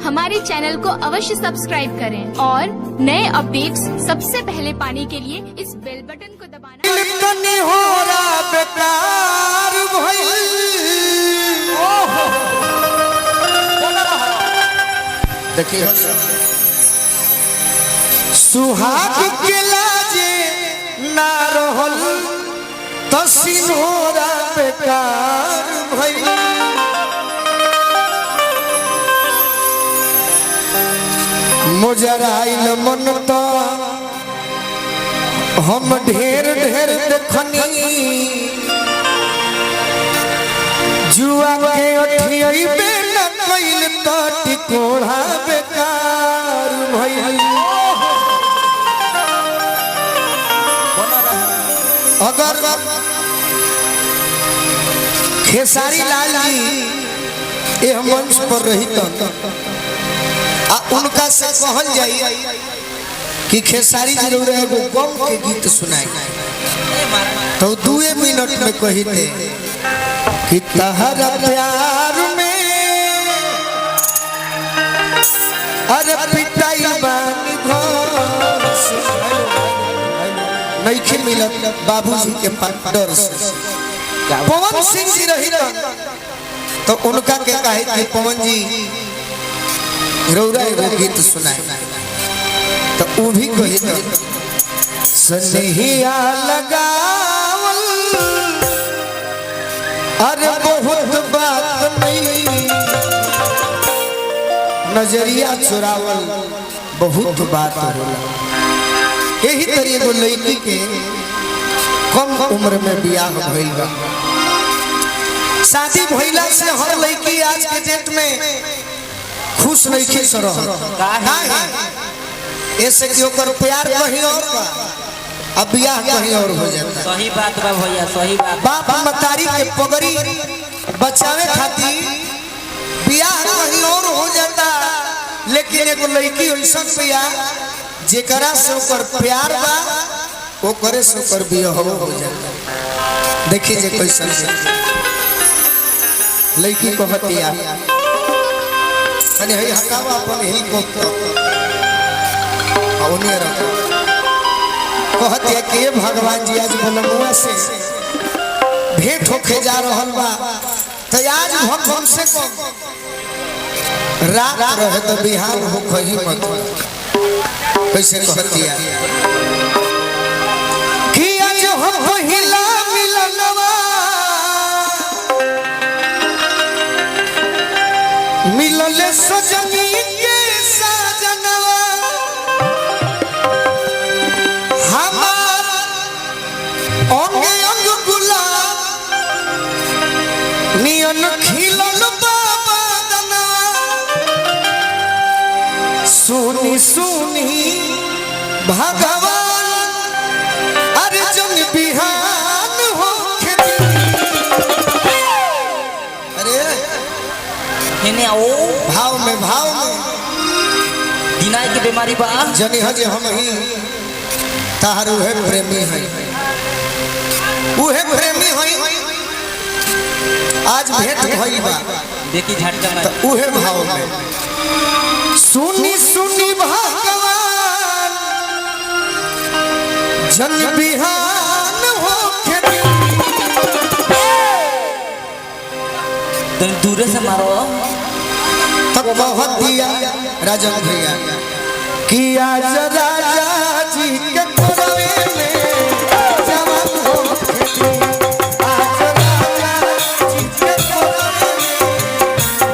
हमारे चैनल को अवश्य सब्सक्राइब करें और नए अपडेट्स सबसे पहले पाने के लिए इस बेल बटन को दबाना। देखिए सुहाग के लाजे ना रहल तो सिनोरा बेकार भइल। मुजराइल मन तो हम ढेर ढेर देखनी जुआ के अठियई पे न कइल तो टिकोड़ा बेकार भइल। अगर खेसारी लाल जी यह मंच पर रही तो उनका से कहल जाई कि खेसारी जरूर एगो गम के गीत सुनाई तो 2 मिनट में कहते कि तहरा प्यार में अरे पिटाई बानी घर से नहीं मिलत बाबूजी के डर से। पवन सिंह जी रही तो उनका के कहे कि पवन जी रौरा एगो गीत सुनाए तो वो भी कही सनहिया लगावल अरे बहुत बात नहीं नजरिया चुरावल बहुत बात होला। यही तरीके एगो लड़की के कम उम्र में बियाह भइल बा। शादी भइला से हर लड़की आज के डेट में खुश नहीं खी सर ऐसे कि ओकर प्यार कहीं और बा अब बियाह कहीं और हो जाता। सही बात बा भैया, सही बात। बाप मतारी के पगड़ी बचावे खातिर बियाह कहीं और हो जाता। लेकिन एगो लड़की ऐसा पिया जेकरा से ओकर प्यार बा ओकरे से ओकर बियाह हो जाता। देखिए जे कैसन लड़की को हतिया अने हकावा अपन हेलीकॉप्टर औने रखो कहते कि भगवान जी आज बोलनुआ से भेंट होके जा रहल बा तो आज भगवान से रात रहे तो बिहार हो कहीं मत कैसे कहतिया कि आज हम पहिला मिलनवा मिलले सजनी के सजनवा हमार अंगे अंग गुलाब नियन खिलल बाबा दनवा सुनी सुनी भगवान अर्जुन बिहान हो भाव में दिनाई की बीमारी बा जनी हजे हम ही तारू है प्रेमी है उहे प्रेमी है आज भेंट भइल बा देखी झटका में तो उहे भाव में सुनी सुनी भगवान जन बिहान हो तुम दूर से मारो तब बहुत दिया राजन भैया कि आज राजा जी के कोरवे में जवान हो आज राजा जी के कोरवे में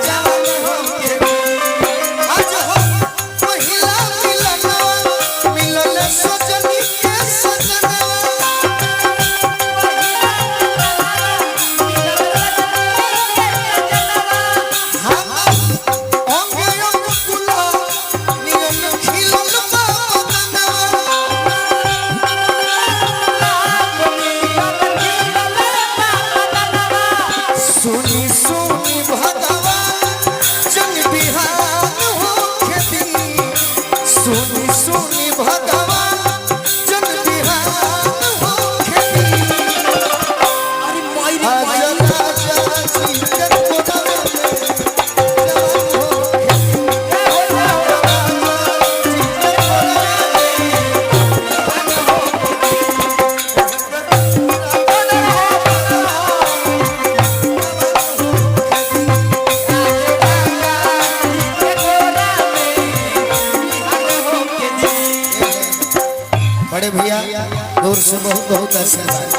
जवान हो आज हो पहिला मिलनवा मिलले सजनी के सजनवा अंगे अंग गुलाब नियन खिलल बाबा से बहुत बहुत आशीर्वाद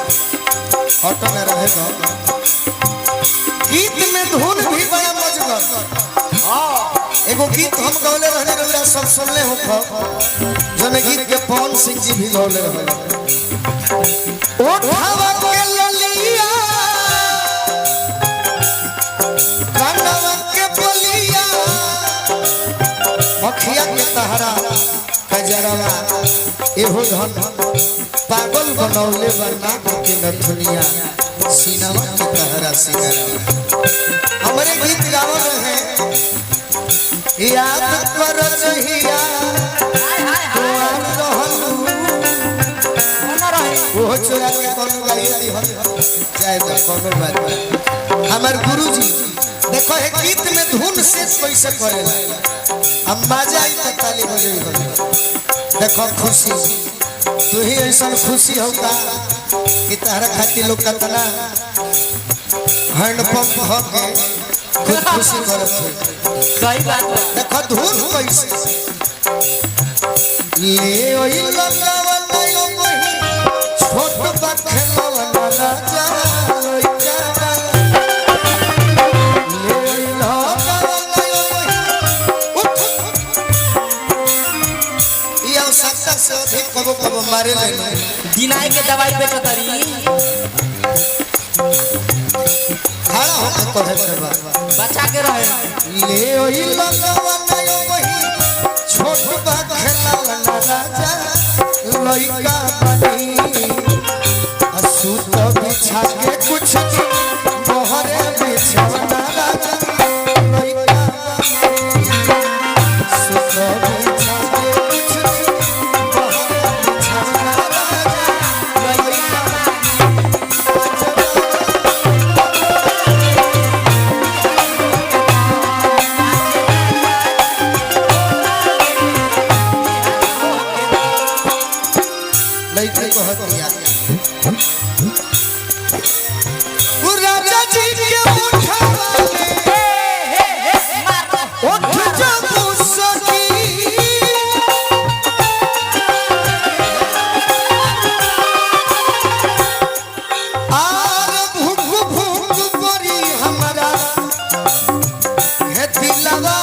ऑटो में रहेगा। गीत में धुन भी बड़ा मजगर। एगो गीत हम गौले रहने रउरा सब सुनले हो जने गीत के पवन सिंह जी भी गौले रहे। ओठावा के ललिया कानवा के बलिया अखिया के तहरा कजरवा एहो धन पागल बनौले बना के नथुनिया सीनावा के तहरा सिंगारा। हमारे गीत गाओ रहे याद कर जहिया वो चोरा के कोनो गाई दी हो जाए तो कोनो बात। हमार गुरुजी देखो है गीत में धुन से कैसे करेला अब मजा आई तो ताली बजे हो। देखो खुशी तू ही ऐसा खुशी होगा कि तारा खातिर लोग कतना हैंडपंप हो के खुद खुशी करत है। सही बात बा। देखो धुन कैसे ले ओई लगावा नयो वही छोट बखलवा ना राजा लइका ले ओई लगावा नयो वही या सकता से अधिक कबो कबो मारे ले दिनाई के दवाई बेचतरी खड़ा होकर पढ़े से बचा के रहे। ले ओई लगावा नयो वही छोट बखलवा ना राजा लइका बनी सूत बिछा के कुछ बहरे बिछवना राजा लइका सूत बिछा के कुछ बहरे बिछवना राजा लइका लइका कहतिया राजा जी के उठावा उठ जब सकी आर भूख भूख परी हमरा है दिलवा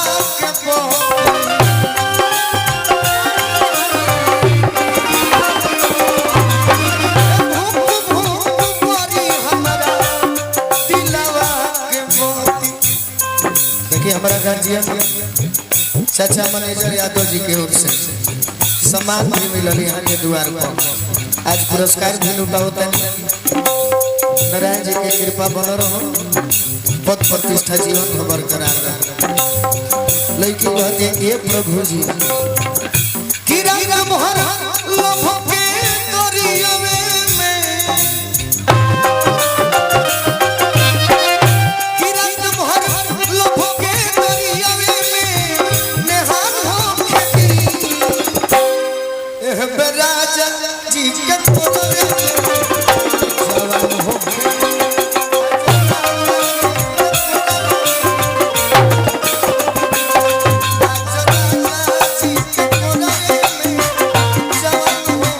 के हमारा गार्जियन चाचा मैनेजर यादव जी के ओर से सम्मान भी मिलल यहाँ के द्वार पर। आज पुरस्कार भी लुटावता नारायण जी के कृपा बन रहो पद प्रतिष्ठा जीवन को बरकरार रहे। लड़की कहते ये प्रभु जी किराया मोहर लोभ के दरियावे में राजा जी के जवान हो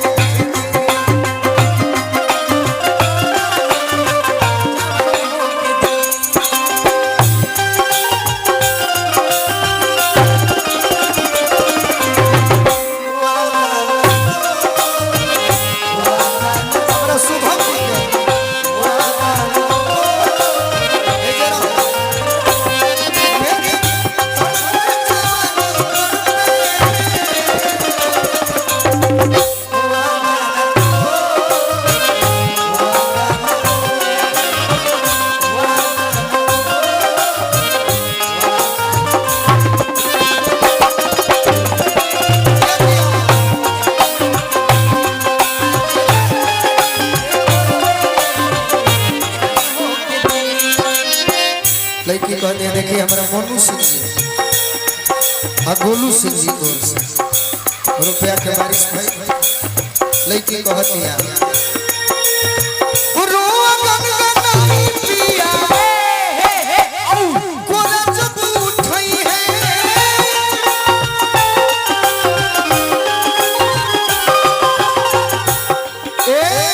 लड़की कहते हैं देखिए हमारा मोनू सिंह जी और गोलू सिंह जी को रुपया के बारिश भाई लड़की कहती है ए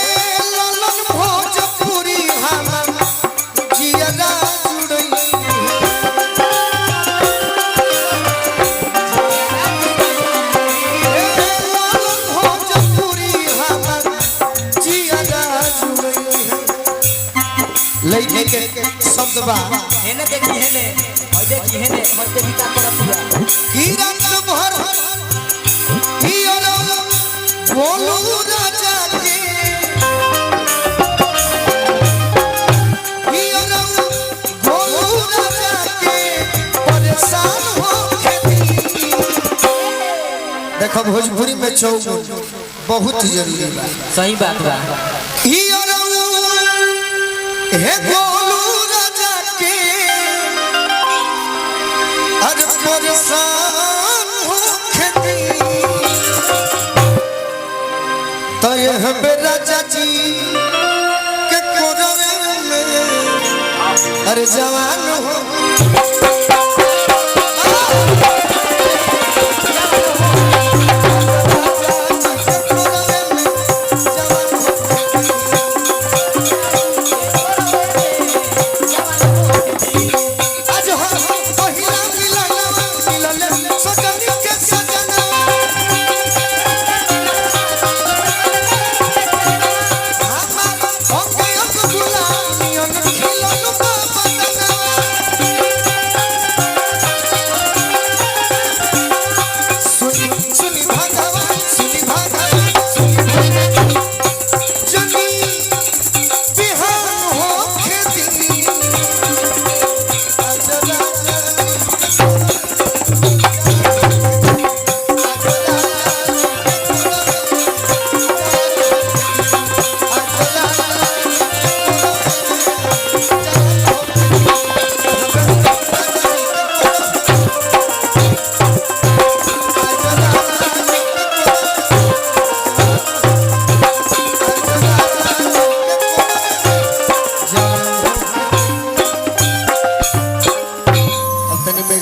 शब्द बा हेने देखी हेने होय देखी हेने होय देखी का करत हुआ की रात भर की और बोलू राजा के की और बोलू राजा के परेशान हो खेती। देखो भोजपुरी में चौगुन बहुत जरूरी बा। सही बात बा। ही और हे बोलू राजा के अरे परेशान हो खेती। तो यह राजा जी के कोरवे में अरे जवान हो